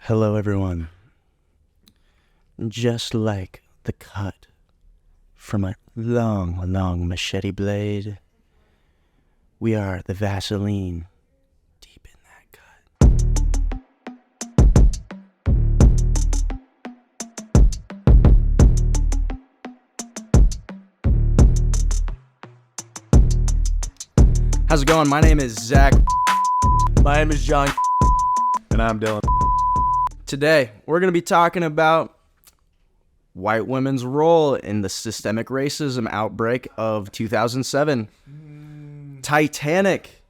Hello, everyone. Just like the cut from a long, long machete blade, we are the Vaseline deep in that cut. How's it going? My name is Zach. My name is John. And I'm Dylan. Today, we're going to be talking about white women's role in the systemic racism outbreak of 2007. Titanic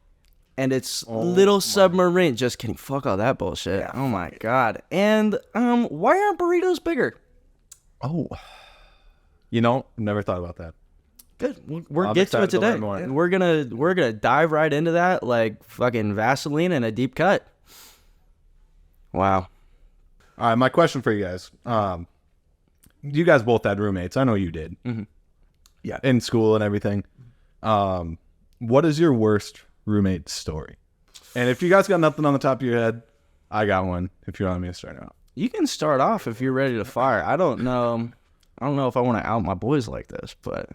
and its little submarine. Just kidding. Fuck all that bullshit. Yeah, oh my God. And why aren't burritos bigger? Oh, never thought about that. Good. We're I'm get to it excited to today. learn more. And we're gonna dive right into that like fucking Vaseline and a deep cut. Wow. All right, my question for you guys. You guys both had roommates. I know you did. Mhm. Yeah. In school and everything. What is your worst roommate story? And if you guys got nothing on the top of your head, I got one if you want me to start out. You can start off if you're ready to fire. I don't know if I want to out my boys like this, but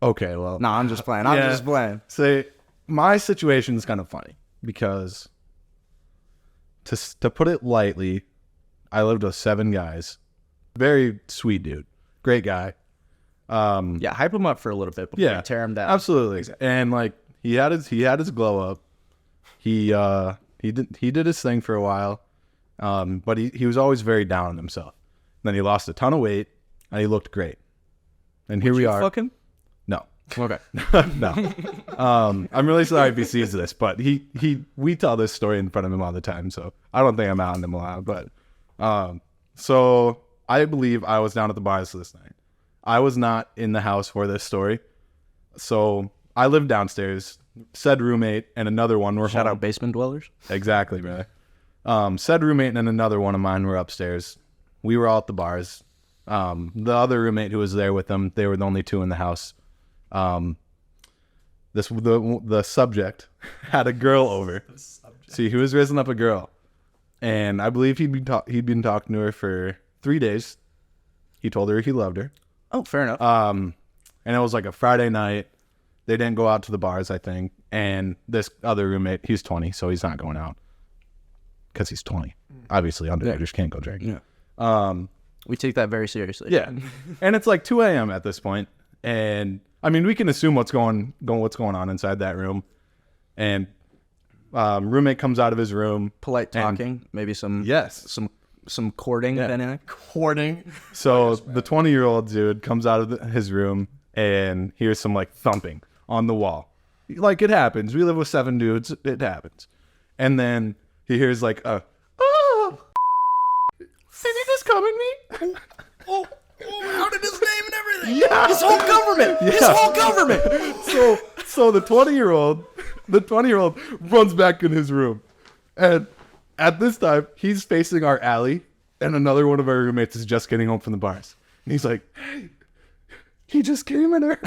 Okay, well. no, I'm just playing. Yeah. Just playing. Say, my situation is kind of funny because to put it lightly, I lived with 7 guys. Very sweet dude. Great guy. Yeah, hype him up for a little bit before Yeah, you tear him down. Absolutely. And like he had his glow up. He did his thing for a while. But he was always very down on himself. Then he lost a ton of weight and he looked great. And here we are. Fuck him? No. Okay. No. I'm really sorry if he sees this, but we tell this story in front of him all the time, so I don't think I'm outing him loud. But so I believe I was down at the bars this night. I was not in the house for this story. So I lived downstairs. Said roommate and another one were Shout home. out basement dwellers. Exactly, brother. Said roommate and another one of mine were upstairs. We were all at the bars. The other roommate who was there with them, they were the only 2 in the house. The subject had a girl over. See, he was raising up a girl, and I believe he'd been talking to her for 3 days. He told her he loved her. Oh, fair enough. And it was like a Friday night. They didn't go out to the bars, I think. And this other roommate, he's 20, so he's not going out because he's 20. Obviously, underagers can't go drink. Yeah. We take that very seriously. Yeah, and it's like 2 a.m. at this point, and I mean we can assume what's going on inside that room. And roommate comes out of his room, Polite talking, maybe some some courting. Yeah. If anything. Courting. So the 20-year-old dude comes out of his room and hears some like thumping on the wall. Like it happens. We live with 7 dudes. It happens. And then he hears like a, oh, did he just come at me? Oh, how did his name and everything? Yeah. His whole government. His Yeah. whole government. So the 20-year-old runs back in his room. And at this time, he's facing our alley, and another one of our roommates is just getting home from the bars. And he's like, hey, he just came at her.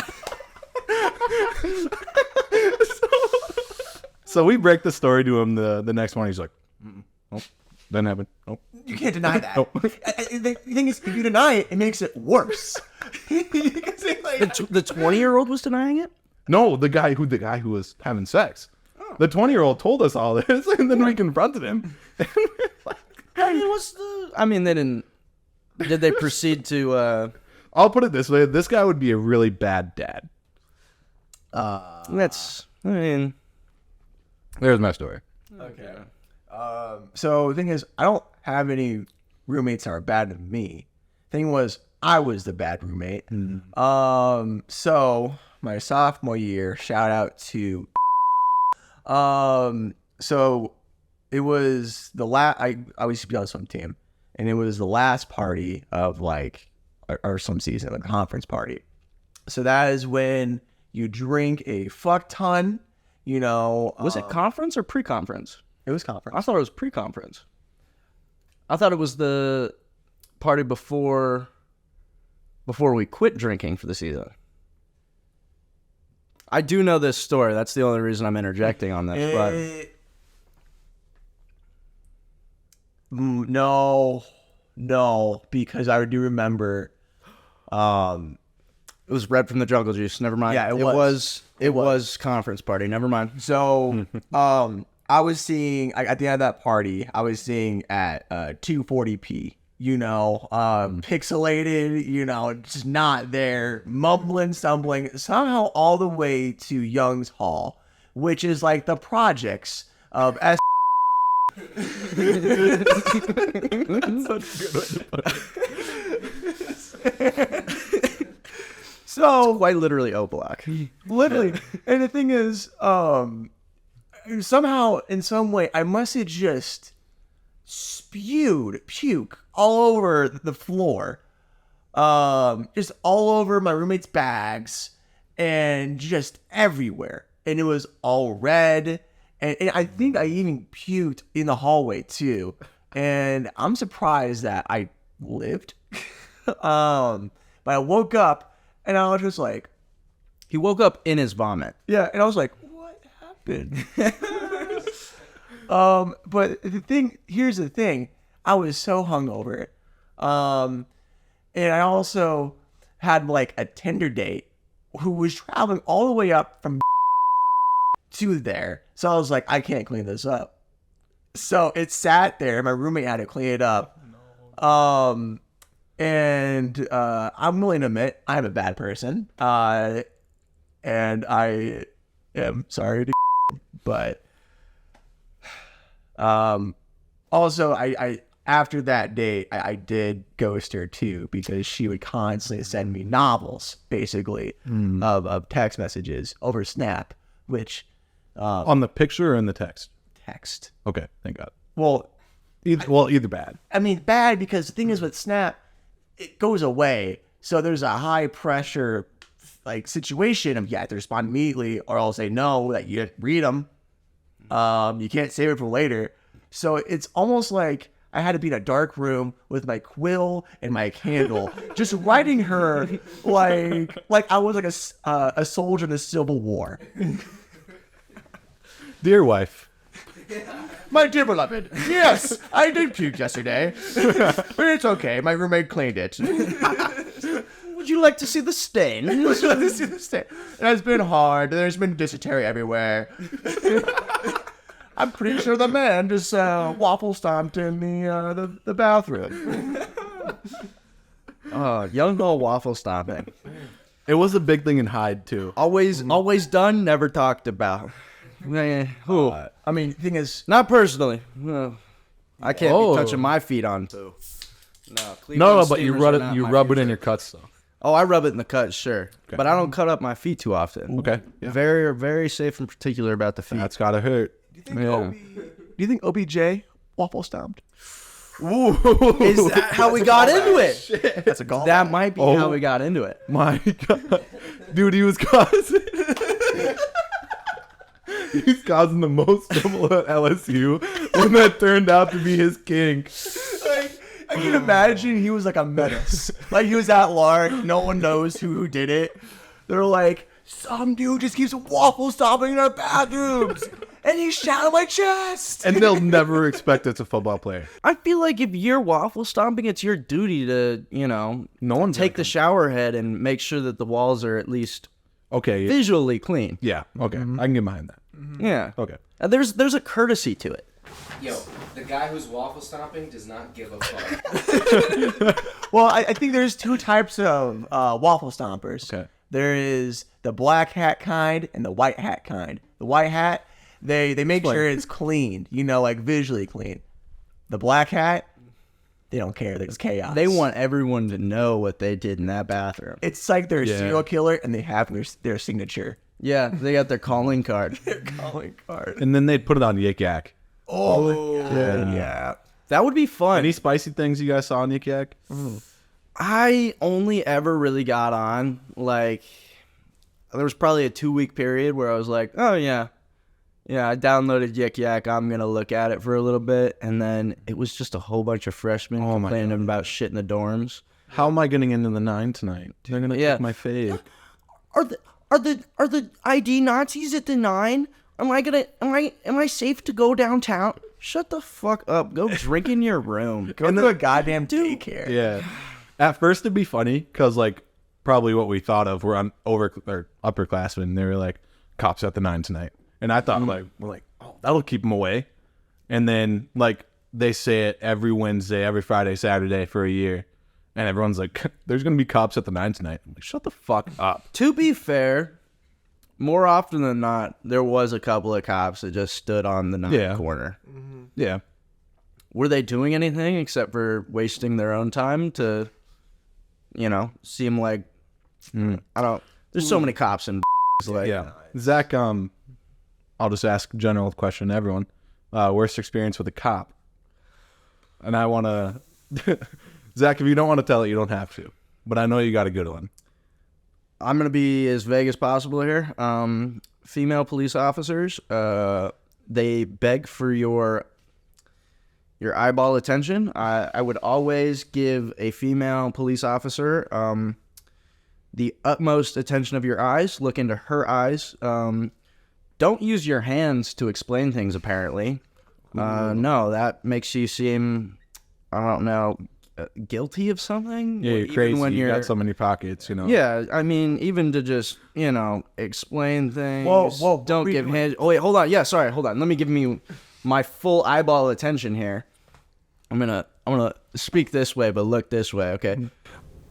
so we break the story to him the next morning. He's like, nope, didn't happen. Nope. You can't deny that. Nope. The thing is, if you deny it, it makes it worse. Because it's like- The 20-year-old was denying it. No, the guy who was having sex. The 20-year-old told us all this, and then we confronted him. And we're like, They didn't. Did they proceed to? I'll put it this way: this guy would be a really bad dad. There's my story. Okay. So the thing is, I don't have any roommates that are bad to me. Thing was, I was the bad roommate. So my sophomore year, shout out to. So it was the last. I used to be on the swim team, and it was the last party of like our swim season, like a conference party. So that is when you drink a fuck ton. Was it conference or pre-conference? It was conference. I thought it was pre-conference. I thought it was the party before we quit drinking for the season. I do know this story. That's the only reason I'm interjecting on this. But No, because I do remember. It was Red from the Jungle Juice. Never mind. Yeah, it was conference party. Never mind. So, I was seeing at the end of that party, I was seeing at 240p. Pixelated. Just not there, mumbling, stumbling, somehow all the way to Young's Hall, which is like the projects of S. So Quite literally O Block. literally, and the thing is, somehow in some way I must have just spewed puke all over the floor, just all over my roommate's bags and just everywhere, and it was all red, and I think I even puked in the hallway too, and I'm surprised that I lived. But I woke up and I was just like, He woke up in his vomit. yeah, and I was like, what happened? But here's the thing, I was so hungover. And I also had like a Tinder date who was traveling all the way up from to there. So I was like, I can't clean this up. So it sat there. My roommate had to clean it up. And I'm willing to admit I'm a bad person. And I am sorry to, but also I after that date I did ghost her too, because she would constantly send me novels basically of text messages over Snap, which On the picture or in the text? text. Okay, thank God. Well, Either bad. I mean, bad because the thing is with Snap, it goes away. So there's a high pressure like situation of you have to respond immediately, or I'll say no, that you didn't read them. You can't save it for later. So it's almost like I had to be in a dark room with my quill and my candle, just writing her like I was like a soldier in the Civil War. Dear wife, My dear beloved, yes, I did puke yesterday, but it's okay. My roommate cleaned it. Would you like to see the stain? It has been hard. There's been dysentery everywhere. I'm pretty sure the man just waffle stomped in the bathroom. Young Hall waffle stomping. it was a big thing in Hyde too. Always done, never talked about. Who? I mean, the thing is, Not personally. I can't Oh. be touching my feet on. No, No, Cleveland but you Steamers rub are it. not You my rub it future. in your cuts though. Oh, I rub it in the cut, sure, but I don't cut up my feet too often. Okay, yeah. Very, very safe and particular about the feet. That's gotta hurt. do you think OBJ waffle stomped? Is that how we got into it? That's a call. That might be how we got into it. My God, dude, he was causing. He's causing the most trouble at LSU when that turned out to be his kink. I can imagine he was like a menace. Like he was at large. No one knows who did it. They're like, some dude just keeps waffle stomping in our bathrooms, and he's shot on my chest. And they'll never expect it's a football player. I feel like if you're waffle stomping, it's your duty to, No one's take the shower head and make sure that the walls are at least Okay. visually clean. Yeah. Okay. I can get behind that. Yeah. Okay. There's a courtesy to it. Yo, the guy who's waffle stomping does not give a fuck. Well, I think there's two types of waffle stompers. Okay. There is the black hat kind and the white hat kind. The white hat, they make sure it's clean, like visually clean. The black hat, they don't care. There's chaos. They want everyone to know what they did in that bathroom. It's like they're a Yeah. serial killer and they have their signature. Yeah, they got their calling card. Calling card. And then they'd put it on Yik Yak. Oh, yeah. That would be fun. Any spicy things you guys saw on Yik Yak? I only ever really got on, like, there was probably a 2-week period where I was like, oh, yeah, I downloaded Yik Yak. I'm going to look at it for a little bit. And then it was just a whole bunch of freshmen complaining about shit in the dorms. How am I getting into the 9 tonight? They're gonna take my fave. Are the ID Nazis at the 9? Am I safe to go downtown? Shut the fuck up. Go drink in your room. Go to a goddamn daycare. Yeah. At first, it'd be funny because, like, probably what we thought of were upperclassmen. They were like, cops at the 9 tonight. And I thought, we're like, oh, that'll keep them away. And then, like, they say it every Wednesday, every Friday, Saturday for a year. And everyone's like, there's going to be cops at the 9 tonight. I'm like, shut the fuck up. To be fair, more often than not, there was a couple of cops that just stood on the 9 corner. Yeah. Were they doing anything except for wasting their own time to, seem like, I don't, there's so many cops in like, Yeah. Zach, I'll just ask a general question to everyone. Worst experience with a cop? And I want to... Zach, if you don't want to tell it, you don't have to. But I know you got a good one. I'm going to be as vague as possible here. Female police officers, they beg for your eyeball attention. I would always give a female police officer the utmost attention of your eyes. Look into her eyes. Don't use your hands to explain things, apparently. No, that makes you seem, I don't know, guilty of something. Yeah, you're Even crazy. when You got some in your pockets, Yeah, I mean, even to just, explain things. Whoa, Don't give hands. Oh, wait, hold on. Yeah, sorry, hold on. Let me give me my full eyeball attention here. I'm gonna speak this way, but look this way, okay?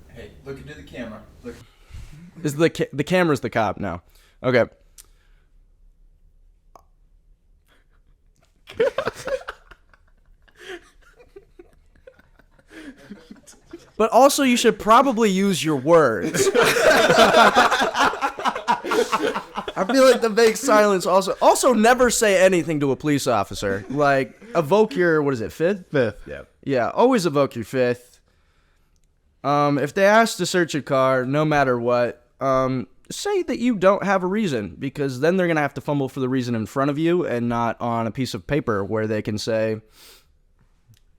Hey, look into the camera. Look. Is the camera's the cop now? Okay. But also, you should probably use your words. I feel like the vague silence also never say anything to a police officer. Like, evoke your, what is it, fifth? Fifth, yeah. Yeah, always evoke your fifth. If they ask to search your car, no matter what, say that you don't have a reason, because then they're going to have to fumble for the reason in front of you and not on a piece of paper where they can say,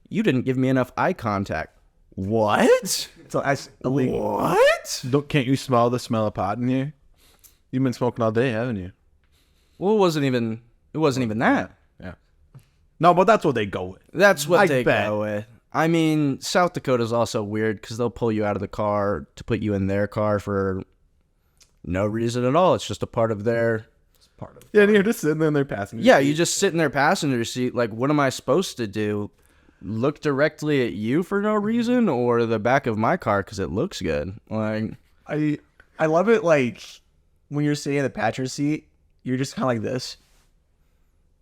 you didn't give me enough eye contact. What? So that's illegal. What? Can't you smell the smell of pot in here? You've been smoking all day, haven't you? Well, it wasn't even that. Yeah. No, but that's what they go with. That's what I they bet. go with. I mean, South Dakota's also weird because they'll pull you out of the car to put you in their car for no reason at all. It's just a part of their... Yeah, and you're just sitting there in their passenger Yeah, seat. you just sit in their passenger seat. Like, what am I supposed to do? Look directly at you for no reason, or the back of my car because it looks good? Like, I love it, like, when you're sitting in the passenger seat, you're just kind of like this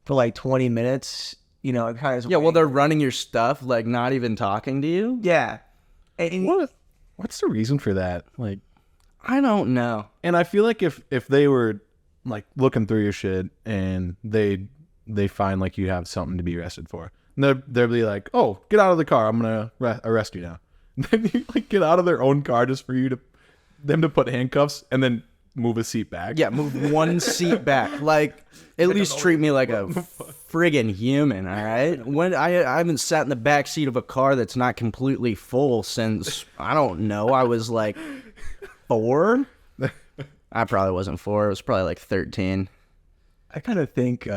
for like 20 minutes, kind of. yeah, well, they're running your stuff, like, not even talking to you. Yeah. And What's the reason for that? Like, I don't know. and I feel like if they were like looking through your shit and they find like you have something to be arrested for, they'll be like, "Oh, get out of the car! I'm gonna arrest you now." And then you like get out of their own car just for them to put handcuffs and then move a seat back. Yeah, move one seat back. Like, at least treat me like a friggin' human, all right? When I haven't sat in the back seat of a car that's not completely full since, I don't know, I was like 4? I probably wasn't 4. It was probably like 13. I kind of think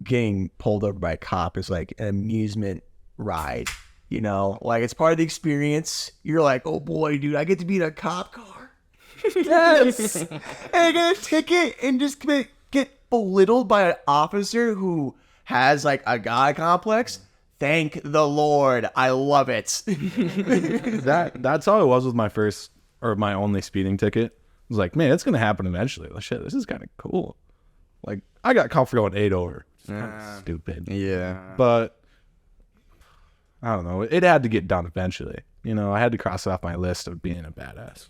getting pulled over by a cop is like an amusement ride, Like, it's part of the experience. You're like, oh boy, dude, I get to be in a cop car. Yes. And I get a ticket and just get belittled by an officer who has like a god complex. Thank the Lord. I love it. That's how it was with my first or my only speeding ticket. I was like, man, it's gonna happen eventually. Like, shit, this is kind of cool. Like, I got caught for going 8 over. It's kind of stupid. Yeah. But I don't know. It had to get done eventually. I had to cross it off my list of being a badass.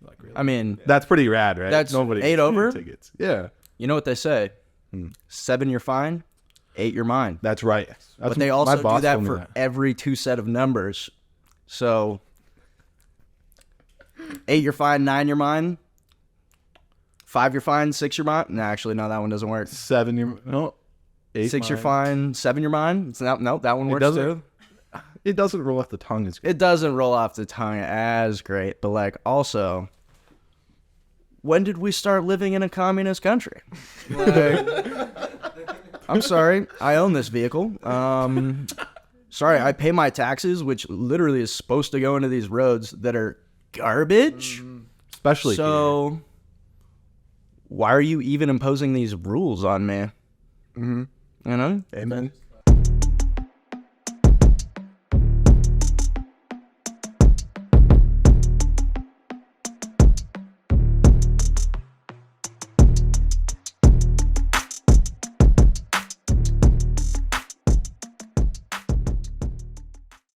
Like, really. I mean, That's pretty rad, right? That's 8 over? tickets. Yeah, you know what they say? 7, you're fine. 8, you're mine. that's right. That's But they my also do boss that told me for every 2 set of numbers. So 8, you're fine. 9, you're mine. 5, you're fine. 6, you're mine. No, actually, no, that one doesn't work. 7, no. 8, 6, you're mine. fine. 7, you're mine. Nope, that one works doesn't- too. It doesn't roll off the tongue as good. It doesn't roll off the tongue as great, but like also, when did we start living in a communist country? I'm sorry. I own this vehicle. Sorry, I pay my taxes, which literally is supposed to go into these roads that are garbage. Especially here. So, why are you even imposing these rules on me? You know? Amen.